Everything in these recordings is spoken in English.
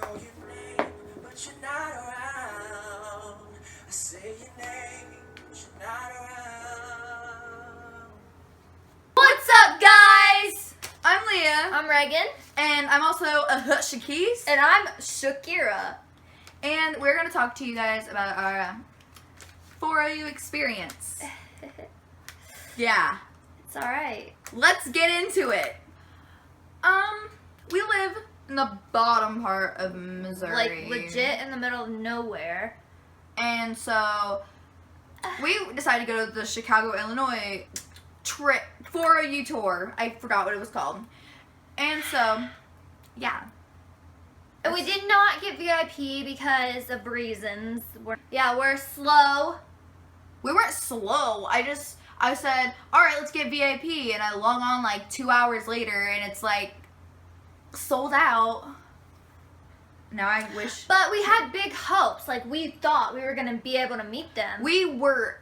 call your name, but you're not around. I say your name, but you're not around. What's up, guys? I'm Leah. I'm Reagan. And I'm also a Shakis. And I'm Shakira. And we're going to talk to you guys about our 4OU experience. Yeah. It's alright. Let's get into it. We live in the bottom part of Missouri. Like, legit in the middle of nowhere. And so, we decided to go to the Chicago, Illinois trip, 4OU tour. I forgot what it was called. And so, yeah. And we did not get VIP because of reasons. We're slow. We weren't slow. I said, alright, let's get VIP. And I log on like 2 hours later and it's like sold out. Now I wish. But we had big hopes. Like, we thought we were going to be able to meet them. We were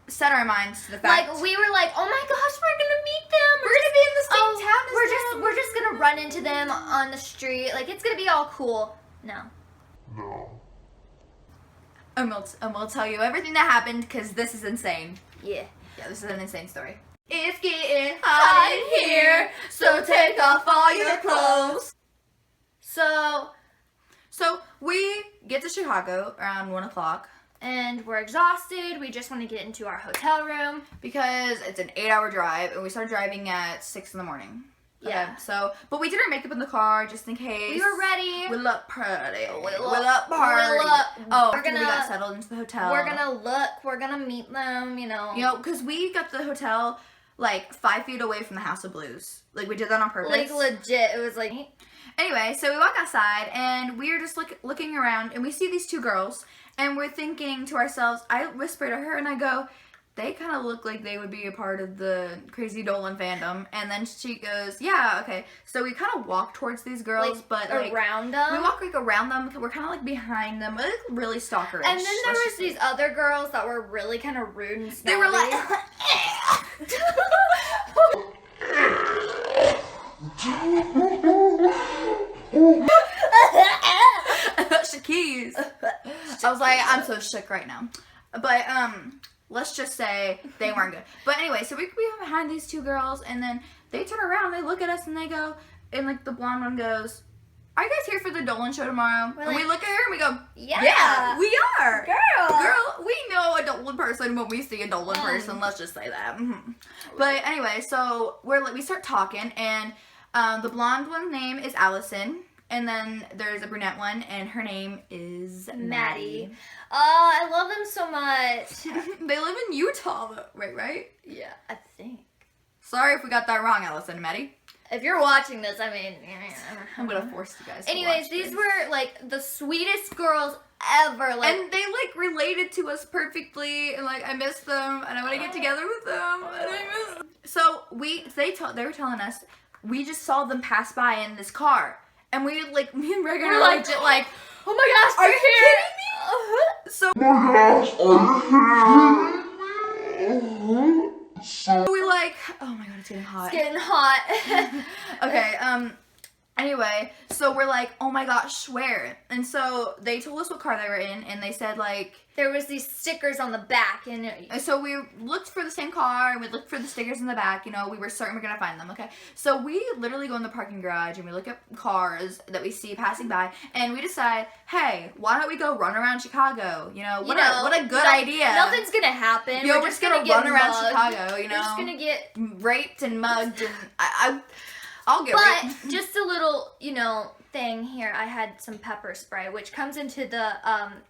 set our minds to the fact. Like, we were like, oh my gosh, we're going to meet them. We're going to be in the same town as them. We're just going to run into them on the street. Like, it's going to be all cool. No. And we'll tell you everything that happened because this is insane. Yeah. Yeah, this is an insane story. It's getting hot in here, so take off all your clothes. So we get to Chicago around 1 o'clock. And we're exhausted. We just want to get into our hotel room. Because it's an 8-hour drive, and we started driving at 6 in the morning. Yeah. Okay, but we did our makeup in the car just in case. We were ready. We look pretty. We look look party. party. After we got settled into the hotel. We're gonna look. We're gonna meet them. You know, because we got the hotel like 5 feet away from the House of Blues. Like, we did that on purpose. Like, legit. It was like. Anyway, so we walk outside and we are just looking around and we see these two girls and we're thinking to ourselves. I whisper to her and I go, they kind of look like they would be a part of the Crazy Dolan fandom. And then she goes, yeah, okay. So we kind of walk towards these girls, but like around them. We walk like around them. We're kind of like behind them. We're like really stalkerish. And then there was these other girls that were really kind of rude and snotty. They were like, Shakis. I was like, I'm so shook right now. But let's just say they weren't good. But anyway, so we behind these two girls, and then they turn around, they look at us, and they go, and like the blonde one goes, "Are you guys here for the Dolan show tomorrow?" And we look at her and we go, "Yeah, we are, girl. We know a Dolan person when we see a Dolan person. Let's just say that." But anyway, so we start talking, and the blonde one's name is Allison. And then there's a brunette one, and her name is Maddie. Oh, I love them so much. They live in Utah, right? Yeah, I think. Sorry if we got that wrong, Allison and Maddie. If you're watching this, I mean... I'm gonna force you guys Anyways, to watch these this. were, like, the sweetest girls ever. Like, and they, like, related to us perfectly, and, like, I miss them, and I want to get together with them, and I miss them. So, they were telling us, we just saw them pass by in this car. And me and Reagan are like, oh my gosh, are you kidding me? So, so we like, oh my god, it's getting hot. It's getting hot. Okay, anyway, so we're like, oh my gosh, swear. And so they told us what car they were in, and they said, like, there was these stickers on the back, and so we looked for the same car, and we looked for the stickers in the back, you know, we were certain we we're gonna find them, okay? So we literally go in the parking garage, and we look at cars that we see passing by, and we decide, hey, why don't we go run around Chicago? You know, what a good idea. Nothing's gonna happen. We're just gonna run around Chicago, you know? We're just gonna get raped and mugged, and I'll get raped. But just a little, you know, thing here. I had some pepper spray, which comes into the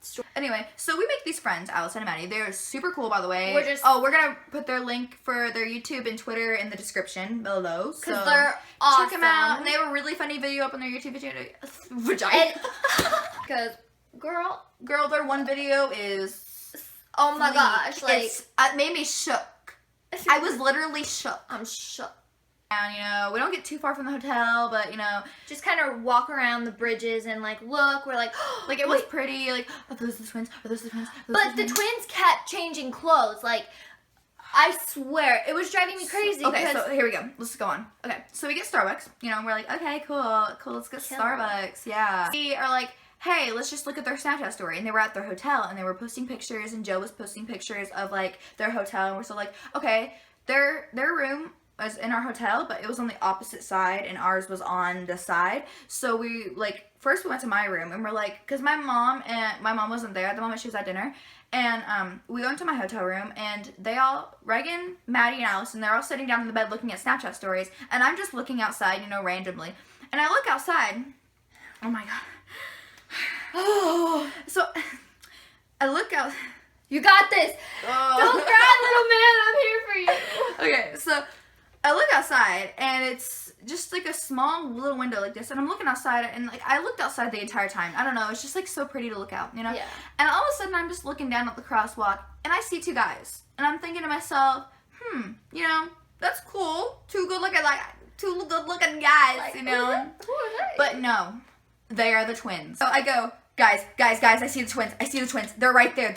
store. Anyway, so we make these friends, Allison and Maddie. They're super cool, by the way. We're gonna put their link for their YouTube and Twitter in the description below. Because they're awesome. Check them out. And they have a really funny video up on their YouTube vagina. Because, girl, their one video is... Oh my gosh. Like, it made me shook. I was literally shook. I'm shook. And, you know, we don't get too far from the hotel, but, you know, just kind of walk around the bridges and, like, look. We're like, like, it was pretty. Like, are those the twins? Are those the twins? But the twins kept changing clothes. Like, I swear, it was driving me crazy. Okay, because so here we go. Let's go on. Okay, so we get Starbucks. You know, we're like, okay, cool, let's get Starbucks. Yeah. We are like, hey, let's just look at their Snapchat story. And they were at their hotel, and they were posting pictures, and Joe was posting pictures of, like, their hotel. And we're still like, okay, their room was in our hotel, but it was on the opposite side, and ours was on the side. So we, like, first we went to my room, and we're like, because my mom wasn't there at the moment, she was at dinner. And we go into my hotel room, and Reagan, Maddie, and Allison, they're all sitting down in the bed looking at Snapchat stories, and I'm just looking outside, you know, randomly. And I look outside. Oh my god. Oh, so I look out. You got this. Oh. Don't cry, little man. I'm here for you. Okay, so I look outside, and it's just like a small little window like this, and I'm looking outside, and like I looked outside the entire time. I don't know, it's just like so pretty to look out, you know? Yeah. And all of a sudden, I'm just looking down at the crosswalk, and I see two guys, and I'm thinking to myself, you know, that's cool. Two good looking guys, Like, you know? who are they? But no, they are the twins. So I go, guys, I see the twins. They're right there.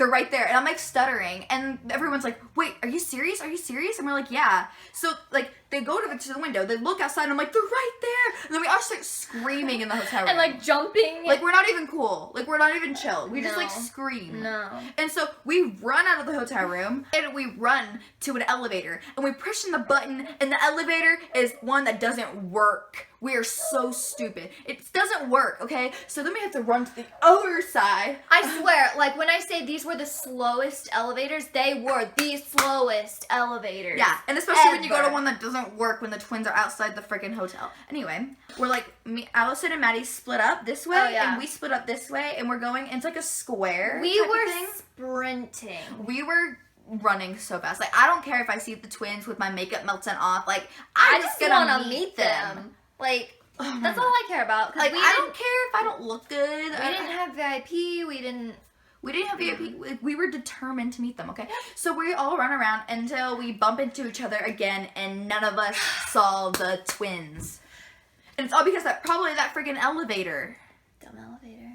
And I'm like stuttering, and everyone's like, wait, are you serious? And we're like, yeah. So like they go to the window, they look outside, and I'm like, they're right there. And then we all start screaming in the hotel room. And like jumping. Like we're not even cool. Like we're not even chill. We just No. like scream. No. And so we run out of the hotel room, and we run to an elevator, and we push in the button, and the elevator is one that doesn't work. We are so stupid. It doesn't work, okay? So then we have to run to the other side. I swear, like when I say these were the slowest elevators, they were the slowest elevators. Yeah, and especially when you go to ever. one that doesn't work when the twins are outside the freaking hotel. Anyway, we're like, Allison and Maddie split up this way, Oh, yeah. and we split up this way, and we're going, it's like a square We type of were thing. sprinting. We were running so fast. Like, I don't care if I see the twins with my makeup melting off. Like, I'm just gonna want to meet them. Like, Oh my that's all God. I care about. 'Cause Like, we I don't care if I don't look good. We didn't have VIP. We didn't have VIP. We were determined to meet them, okay? So we all run around until we bump into each other again, and none of us saw the twins. And it's all because probably that freaking elevator. Dumb elevator.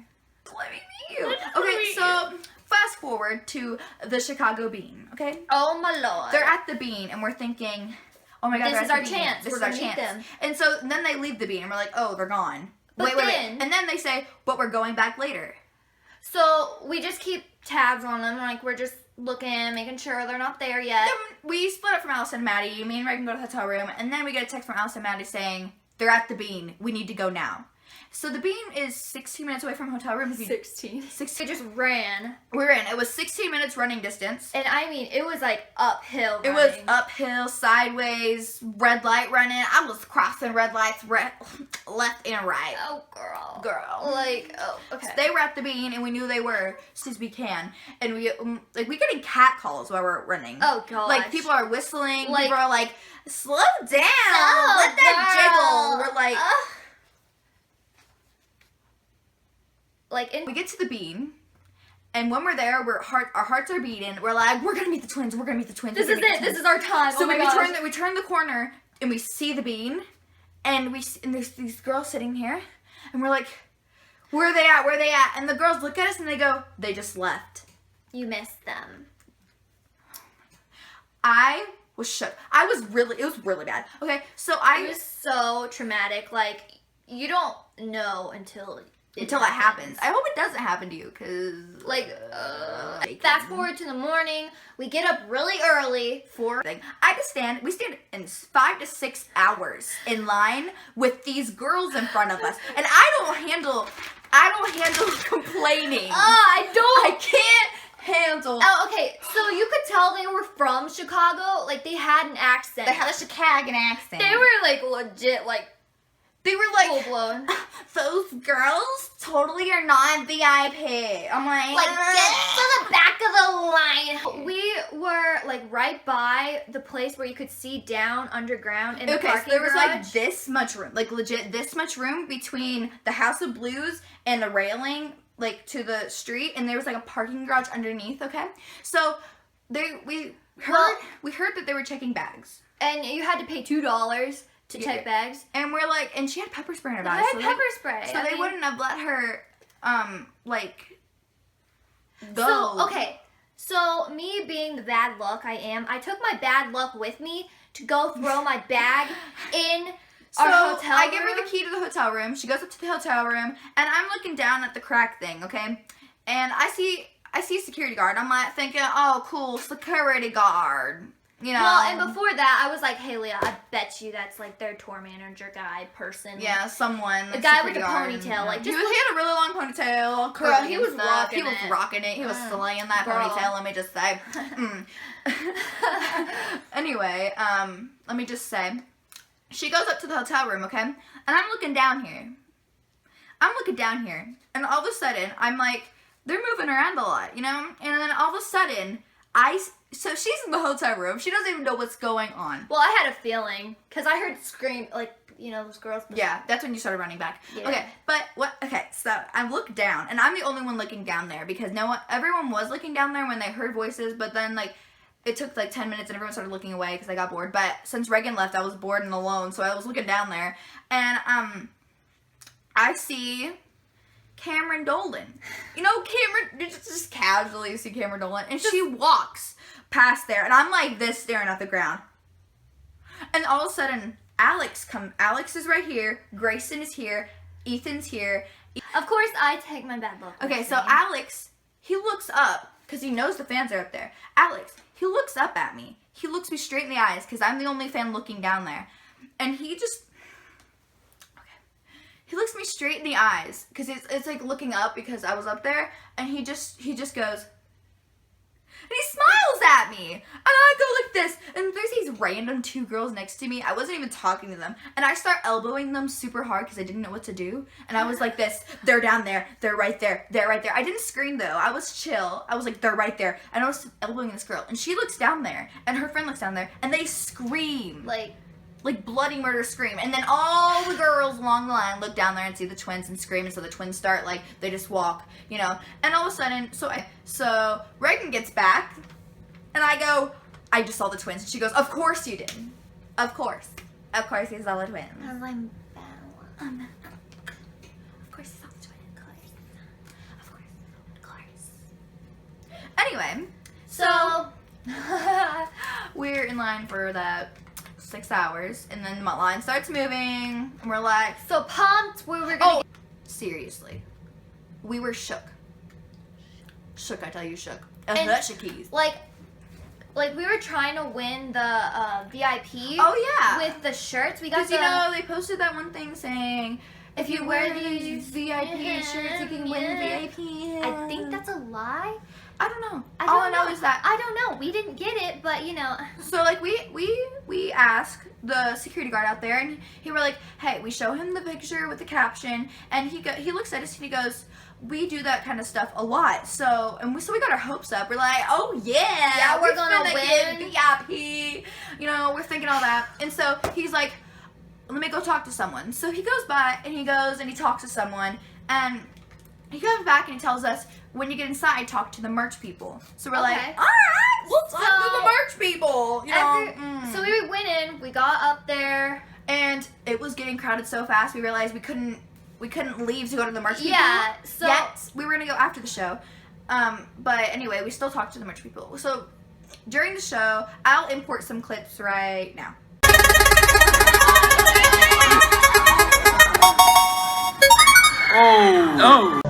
Let me meet you. Okay, so fast forward to the Chicago Bean, okay? Oh my lord. They're at the Bean, and we're thinking, oh my god, This they're is at our the Bean. chance. This We're is our gonna meet chance. them. And so then they leave the Bean, and we're like, oh, they're gone. But Wait. then- And then they say, but we're going back later. So we just keep tabs on them. Like we're just looking, making sure they're not there yet. Then we split up from Allison and Maddie. Me and Reagan go to the hotel room, and then we get a text from Allison and Maddie saying, they're at the Bean. We need to go now. So the Bean is 16 minutes away from hotel room. 16. 16. We just ran. We're in. It was 16 minutes running distance. And I mean, it was like uphill It was uphill, sideways, red light running. I was crossing red lights left and right. Oh, girl. Girl. Like, oh, okay. They were at the Bean, and we knew they were, since we can. And we getting cat calls while we're running. Oh, gosh. Like, people are whistling. Like- People are like, slow down. Oh, Let that girl. jiggle. We're like... Ugh. Like, We get to the Bean, and when we're there, our hearts are beating. We're like, we're gonna meet the twins. this is it. This is our time. So oh my we gosh. turn the corner, and we see the Bean, and there's these girls sitting here, and we're like, where are they at? And the girls look at us, and they go, they just left. You missed them. I was shook. It was really bad. Okay, so It was so traumatic. Like, you don't know until it happens. I hope it doesn't happen to you, because... Like, fast forward to the morning, we get up really early. We stand in 5 to 6 hours in line with these girls in front of us, and I don't handle complaining. I can't handle. Oh, okay, so you could tell they were from Chicago. Like, they had an accent. They had a Chicago accent. They were, like, legit, like, They were like, full-blown. those girls totally are not VIP. I'm like, Get to the back of the line. We were, like, right by the place where you could see down underground in the okay, so parking there was garage. like this much room, like legit this much room between the House of Blues and the railing, like to the street, and there was like a parking garage underneath. Okay, so we heard that they were checking bags, And you had to pay $2 to check bags. and we're like, and she had pepper spray in her They bag, had pepper spray. so I they mean, wouldn't have let her, like, go. So, okay, So, me being the bad luck I am, I took my bad luck with me to go throw my bag in our hotel room. I give her the key to the hotel room. She goes up to the hotel room, and I'm looking down at the crack thing, okay? And I see a security guard. I'm like thinking, oh, cool, security guard. You know. Well, and before that, I was like, hey, Leah, I bet you that's like their tour manager guy person. Yeah, someone. The guy with the ponytail. Like, he had a really long ponytail. Girl, he was rocking it. He was rocking it. He was slaying that ponytail, let me just say. Anyway, let me just say. She goes up to the hotel room, okay? And I'm looking down here. And all of a sudden, I'm like, they're moving around a lot, you know? And then all of a sudden, so she's in the hotel room. She doesn't even know what's going on. Well, I had a feeling, because I heard scream, like, you know, those girls. Yeah, that's when you started running back. Yeah. Okay, but so I look down, and I'm the only one looking down there, because everyone was looking down there when they heard voices, but then, like, it took, like, 10 minutes, and everyone started looking away, because I got bored. But since Reagan left, I was bored and alone, so I was looking down there, and, I see Cameron Dolan. You know, Cameron, just casually see Cameron Dolan, and she walks past there, and I'm like this staring at the ground. And all of a sudden, Alex is right here, Grayson is here, Ethan's here. Of course, I take my bad luck. Okay, so Alex, he looks up, because he knows the fans are up there. Alex, he looks up at me. He looks me straight in the eyes, because I'm the only fan looking down there. And he looks me straight in the eyes, because it's like looking up because I was up there, and he just goes, and he smiles at me, and I go like this, and there's these random two girls next to me. I wasn't even talking to them, and I start elbowing them super hard because I didn't know what to do, and I was like this, they're down there, they're right there, they're right there. I didn't scream though, I was chill. I was like, they're right there, and I was elbowing this girl, and she looks down there, and her friend looks down there, and they scream. Like bloody murder scream, and then all the girls along the line look down there and see the twins and scream, and so the twins start, like, they just walk, you know, and all of a sudden, so Reagan gets back, and I go, I just saw the twins, and she goes, of course you did, of course you saw the twins. I'm like, of course you saw the twins, of course. Anyway, so we're in line for that 6 hours, and then my line starts moving, and we're like, so pumped. We were gonna. Seriously, we were shook. I tell you, shook. And, Shookies. Like we were trying to win the VIP. Oh yeah. With the shirts, we got. Because you know they posted that one thing saying, if you wear these VIP shirts, you can win the VIP. I think that's a lie. I don't know. All I know is that I don't know. We didn't get it, but you know. So like we asked the security guard out there, and he were like, hey, we show him the picture with the caption, and he looks at us and he goes, we do that kind of stuff a lot. So we got our hopes up. We're like, oh yeah, we're gonna win VIP. You know, we're thinking all that, and so he's like, let me go talk to someone. So he goes by and he goes and he talks to someone, and he comes back and he tells us, when you get inside, talk to the merch people. So we're like, all right, we'll talk to the merch people. You know? So we went in, we got up there, and it was getting crowded so fast. We realized we couldn't leave to go to the merch people. Yeah, so yet. We were gonna go after the show. But anyway, we still talked to the merch people. So during the show, I'll import some clips right now. Oh.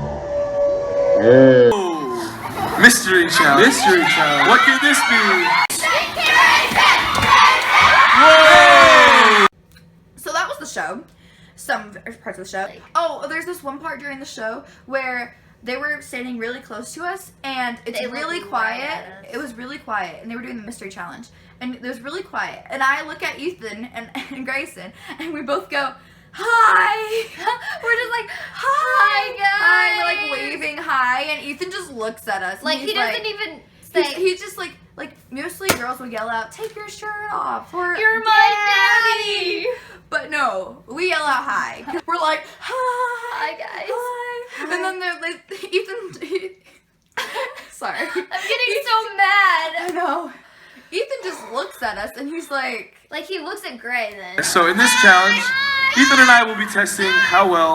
Mystery challenge. What could this be? Whoa! So that was the show. Some parts of the show. Oh, there's this one part during the show where they were standing really close to us, and it's really quiet. It was really quiet, and they were doing the mystery challenge, and it was really quiet. And I look at Ethan and Grayson, and we both go, hi. We're just like, hi guys. Hi. We're like waving hi, and Ethan just looks at us. Like he doesn't even say. He's just like mostly girls would yell out, take your shirt off, or you're my daddy. But no, we yell out hi. We're like, hi guys. Hi. And then they're like, Ethan. Sorry. I'm getting so mad. I know. Ethan just looks at us, and he's like he looks at Gray then. So in this challenge, Ethan and I will be testing how well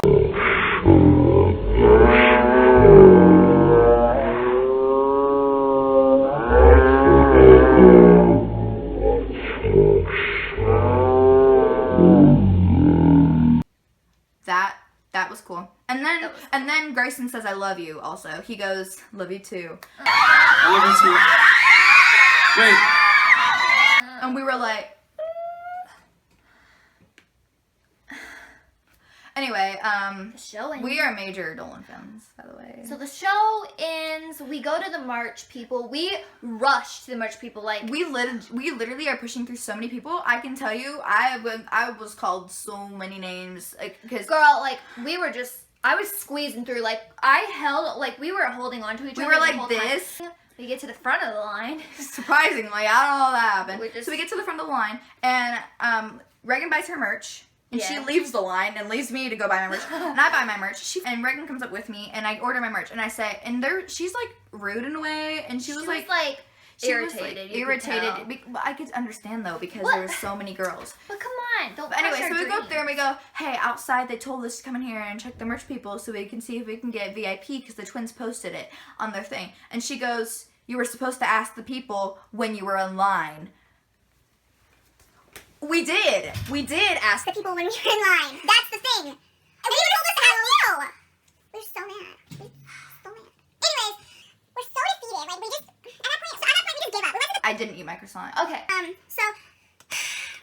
then Grayson says, I love you also. He goes, love you too. I love you too. Wait. And we were like... Anyway, show ends. we are major Dolan fans, by the way. So the show ends. We go to the march people. We rush to the march people. Like We literally are pushing through so many people. I can tell you, I was called so many names. Because girl, like I was squeezing through. Like we were holding on to each other. we were the like whole this. time. We get to the front of the line. Surprisingly, I don't know how that happened. We just- So we get to the front of the line, and Reagan buys her merch. And she Yeah. leaves the line and leaves me to go buy my merch. And I buy my merch. And Reagan comes up with me, and I order my merch. And I say, and she's like rude in a way. And she was like irritated. You could tell. But I could understand though, because What? there were so many girls. But come on, don't. But anyway, crush so our we go up there and we dreams. go, hey, outside they told us to come in here and check the merch people so we can see if we can get VIP because the twins posted it on their thing. And she goes, you were supposed to ask the people when you were in line. We did ask The people when we were in line. That's the thing. And they told us how you. We're so mad. Anyways, we're so defeated. Like we just at that point we just gave up. We went to I didn't eat my croissant. Okay. so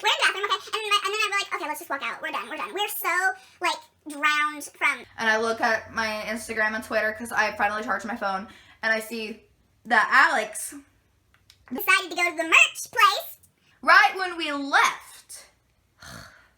we're in the bathroom, okay, and then I'm like, okay, let's just walk out. We're done. We're so like drowned from. And I look at my Instagram and Twitter because I finally charged my phone, and I see that Alex, Decided to go to the merch place. right when we left.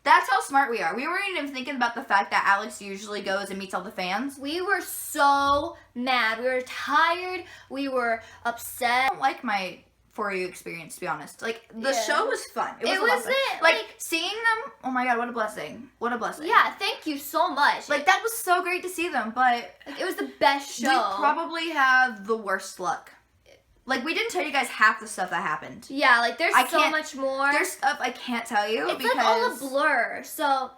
That's how smart we are. We weren't even thinking about the fact that Alex usually goes and meets all the fans. We were so mad. We were tired. We were upset. I don't like my For You experience, to be honest. Like, the Yeah. show was fun. It was a lot of fun. wasn't, Like, like- seeing them, oh my god, what a blessing. What a blessing. Yeah, thank you so much. Like, that was so great to see them, but it was the best show. we probably have the worst luck. Like, we didn't tell you guys half the stuff that happened. Yeah, like there's I so can't- much more. There's stuff I can't tell you it's because... like all a blur. So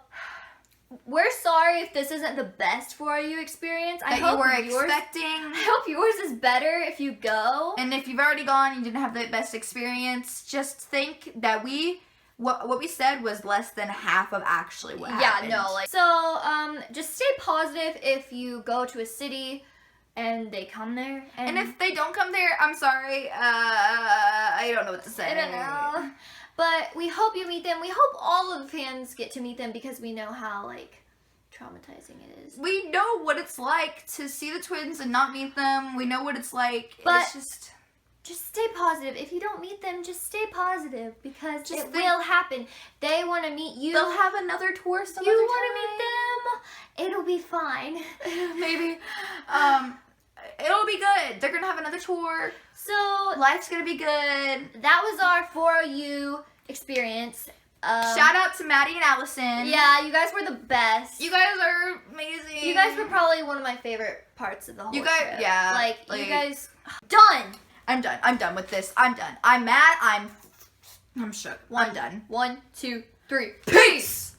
we're sorry if this isn't the best For You experience. I that hope you were yours. expecting. I hope yours is better if you go. And if you've already gone, you didn't have the best experience, just think that what we said was less than half of actually what happened. Yeah, no, like so. Just stay positive if you go to a city and they come there. And if they don't come there, I'm sorry. I don't know what to say. I don't know. But we hope you meet them. We hope all of the fans get to meet them because we know how like traumatizing it is. We know what it's like to see the twins and not meet them. We know what it's like. But- It's Just stay positive. If you don't meet them, just stay positive because Just it think- will happen. They want to meet you. they'll have another tour some you other want to meet them. It'll be fine. time. Maybe. It'll be good. They're gonna have another tour. So Life's gonna be good. that was our For You experience. Shout out to Maddie and Allison. Yeah, you guys were the best. You guys are amazing. You guys were probably one of my favorite parts of the whole You guys- trip. yeah, Like like- you guys done. I'm done. I'm done with this. I'm done. I'm mad. I'm shook. I'm done. 1, 2, 3. Peace!